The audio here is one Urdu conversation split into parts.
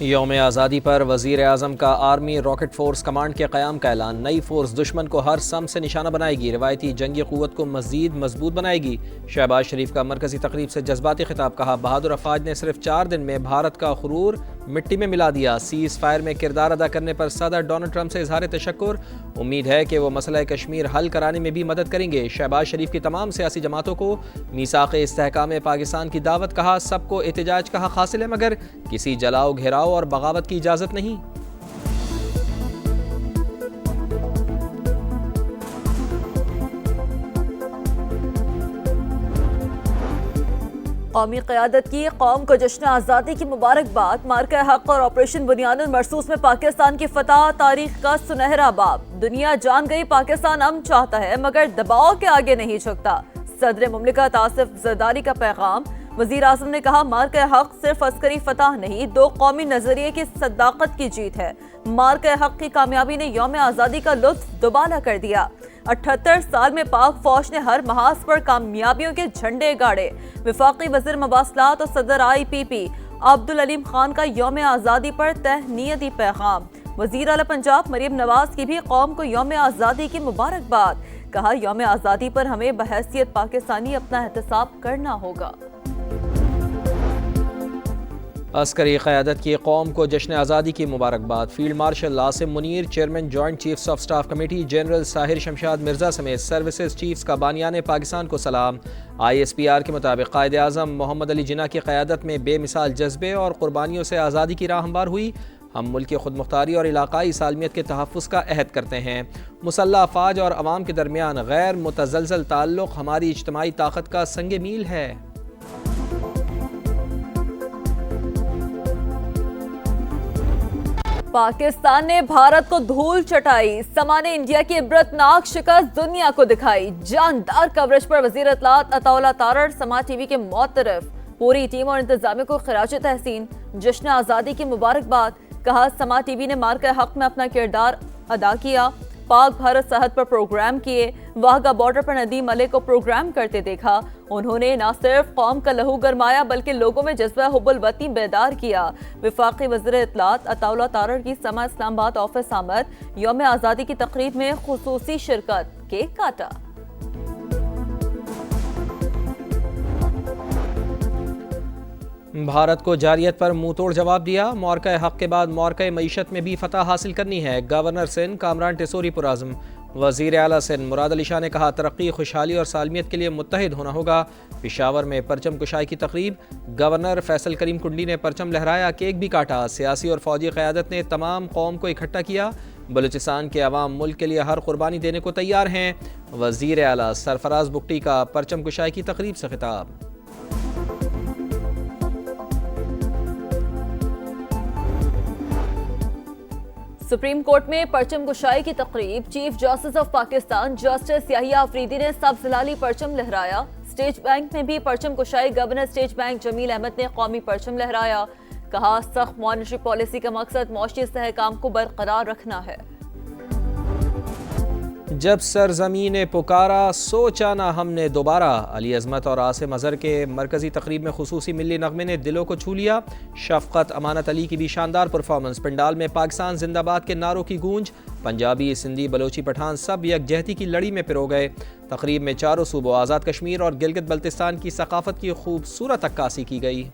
یوم آزادی پر وزیر اعظم کا آرمی راکٹ فورس کمانڈ کے قیام کا اعلان۔ نئی فورس دشمن کو ہر سم سے نشانہ بنائے گی، روایتی جنگی قوت کو مزید مضبوط بنائے گی۔ شہباز شریف کا مرکزی تقریب سے جذباتی خطاب، کہا بہادر افواج نے صرف 4 دن میں بھارت کا غرور مٹی میں ملا دیا۔ سیز فائر میں کردار ادا کرنے پر صدر ڈونلڈ ٹرمپ سے اظہار تشکر، امید ہے کہ وہ مسئلہ کشمیر حل کرانے میں بھی مدد کریں گے۔ شہباز شریف کی تمام سیاسی جماعتوں کو میثاق استحکام پاکستان کی دعوت، کہا سب کو احتجاج کا حق حاصل ہے مگر کسی جلاؤ گھیراؤ اور بغاوت کی اجازت نہیں۔ قومی قیادت کی قوم کو جشن آزادی کی مبارکباد۔ مارکہ حق اور آپریشن بنیاد المرصوص میں پاکستان کی فتح تاریخ کا سنہرا باب۔ دنیا جان گئی پاکستان امن چاہتا ہے مگر دباؤ کے آگے نہیں جھکتا۔ صدر مملکت آصف زرداری کا پیغام۔ وزیر اعظم نے کہا مارکہ حق صرف عسکری فتح نہیں، 2 قومی نظریے کی صداقت کی جیت ہے۔ مارکہ حق کی کامیابی نے یوم آزادی کا لطف دوبالا کر دیا۔ 78 سال میں پاک فوج نے ہر محاذ پر کامیابیوں کے جھنڈے گاڑے۔ وفاقی وزیر مواصلات اور صدر IPP عبدالعلیم خان کا یوم آزادی پر تہنیتی پیغام۔ وزیر اعلیٰ پنجاب مریم نواز کی بھی قوم کو یوم آزادی کی مبارکباد، کہا یوم آزادی پر ہمیں بحیثیت پاکستانی اپنا احتساب کرنا ہوگا۔ عسکری قیادت کی قوم کو جشن آزادی کی مبارکباد۔ Field marshal Asim Munir, chairman joint chiefs of staff committee, general Sahir Shamshad Mirza سمیت سروسز چیفز کا بانیان پاکستان کو سلام۔ ISPR کے مطابق قائد اعظم محمد علی جناح کی قیادت میں بے مثال جذبے اور قربانیوں سے آزادی کی راہ ہموار ہوئی۔ ہم ملک کی خود مختاری اور علاقائی سالمیت کے تحفظ کا عہد کرتے ہیں۔ مسلح افواج اور عوام کے درمیان غیر متزلزل تعلق ہماری اجتماعی طاقت کا سنگ میل ہے۔ پاکستان نے بھارت کو دھول چٹائی، سما نے انڈیا کی عبرتناک شکست دنیا کو دکھائی۔ جاندار کوریج پر وزیر اطلاعات عطا اللہ تارڑ سما ٹی وی کے معترف، پوری ٹیم اور انتظامیہ کو خراج تحسین، جشن آزادی کی مبارکباد، کہا سما ٹی وی نے مارکہ حق میں اپنا کردار ادا کیا، پاک بھارت سرحد پر پروگرام کیے، واہگہ بارڈر پر ندیم ملک کو پروگرام کرتے دیکھا۔ انہوں نے نہ صرف قوم کا لہو گرمایا بلکہ لوگوں میں جذبہ حب الوطنی بیدار کیا۔ وفاقی وزیر اطلاعات عطا اللہ تارڑ کی سما اسلام آباد آفس آمد، یوم آزادی کی تقریب میں خصوصی شرکت، کیک کاٹا۔ بھارت کو جارحیت پر منہ توڑ جواب دیا، معرکہ حق کے بعد معرکہ معیشت میں بھی فتح حاصل کرنی ہے۔ گورنر سندھ کامران ٹیسوری پرعزم۔ وزیر اعلیٰ سندھ مراد علی شاہ نے کہا ترقی، خوشحالی اور سالمیت کے لیے متحد ہونا ہوگا۔ پشاور میں پرچم کشائی کی تقریب، گورنر فیصل کریم کنڈی نے پرچم لہرایا، کیک بھی کاٹا۔ سیاسی اور فوجی قیادت نے تمام قوم کو اکٹھا کیا۔ بلوچستان کے عوام ملک کے لیے ہر قربانی دینے کو تیار ہیں۔ وزیر اعلیٰ سرفراز بگٹی کا پرچم کشائی کی تقریب سے خطاب۔ سپریم کورٹ میں پرچم کشائی کی تقریب، chief justice of Pakistan justice Yahya Afridi نے سبز ہلالی پرچم لہرایا۔ اسٹیٹ بینک میں بھی پرچم کشائی، گورنر اسٹیٹ بینک جمیل احمد نے قومی پرچم لہرایا، کہا سخت مانیٹری پالیسی کا مقصد معاشی استحکام کو برقرار رکھنا ہے۔ جب سرزمین نے پکارا سوچا نہ ہم نے دوبارہ، علی عظمت اور عاصم اظہر کے مرکزی تقریب میں خصوصی ملی نغمے نے دلوں کو چھو لیا۔ شفقت امانت علی کی بھی شاندار پرفارمنس، پنڈال میں پاکستان زندہ باد کے نعروں کی گونج، پنجابی سندھی بلوچی پٹھان سب یکجہتی کی لڑی میں پرو گئے۔ تقریب میں چاروں صوبوں آزاد کشمیر اور گلگت بلتستان کی ثقافت کی خوبصورت عکاسی کی گئی۔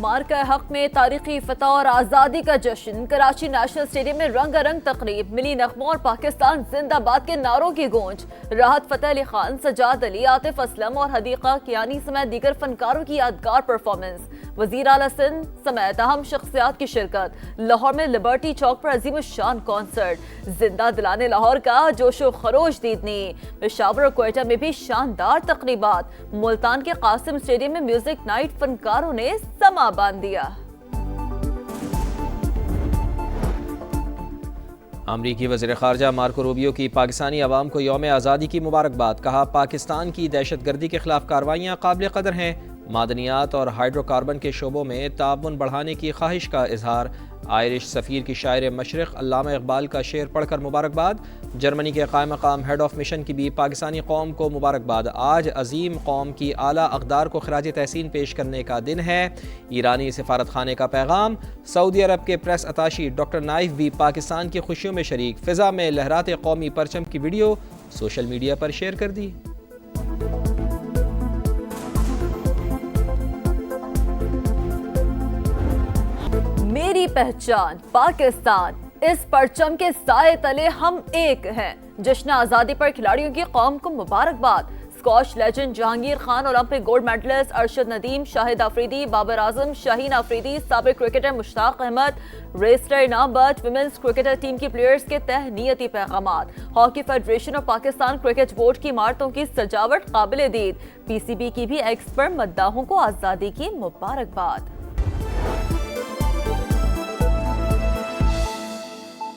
مارکہ حق میں تاریخی فتح اور آزادی کا جشن، کراچی نیشنل اسٹیڈیم میں رنگا رنگ تقریب، ملی نغموں اور پاکستان زندہ باد کے نعروں کی گونج، راحت فتح علی خان، سجاد علی، عاطف اسلم اور حدیقہ کیانی سمیت دیگر فنکاروں کی یادگار پرفارمنس، وزیر اعلیٰ سندھ سمیت اہم شخصیات کی شرکت، لاہور میں لبرٹی چوک پر عظیم الشان کانسرٹ، زندہ دلانے لاہور کا جوش و خروش دیدنی، پشاور اور کوئٹہ میں بھی شاندار تقریبات، ملتان کے قاسم اسٹیڈیم میں میوزک نائٹ، فنکاروں نے سما باندھ دیا۔ امریکی وزیر خارجہ مارکو روبیو کی پاکستانی عوام کو یوم آزادی کی مبارکباد، کہا پاکستان کی دہشت گردی کے خلاف کارروائیاں قابل قدر ہیں، معدنیات اور ہائیڈرو کاربن کے شعبوں میں تعاون بڑھانے کی خواہش کا اظہار۔ آئرش سفیر کی شاعر مشرق علامہ اقبال کا شعر پڑھ کر مبارکباد۔ جرمنی کے قائم مقام ہیڈ آف مشن کی بھی پاکستانی قوم کو مبارکباد۔ آج عظیم قوم کی اعلیٰ اقدار کو خراج تحسین پیش کرنے کا دن ہے۔ ایرانی سفارت خانے کا پیغام۔ سعودی عرب کے پریس اتاشی ڈاکٹر نائف بھی پاکستان کی خوشیوں میں شریک۔ فضا میں لہراتے قومی پرچم کی ویڈیو سوشل میڈیا پر شیئر کر دی۔ میری پہچان پاکستان، اس پرچم کے سائے تلے ہم ایک ہیں۔ جشن آزادی پر کھلاڑیوں کی قوم کو مبارکباد۔ Squash legend Jahangir Khan, Olympic gold medallist Arshad Nadeem, Shahid Afridi, Babar Azam, Shaheen Afridi, سابق cricketer Mushtaq Ahmed, wrestler Inam Butt, women's cricketer team کی پلیئرز کے تہنیتی پیغامات۔ ہاکی فیڈریشن اور پاکستان کرکٹ بورڈ کی عمارتوں کی سجاوٹ قابل دید۔ پی سی بی کی بھی ایکس پر مداحوں کو آزادی کی مبارکباد۔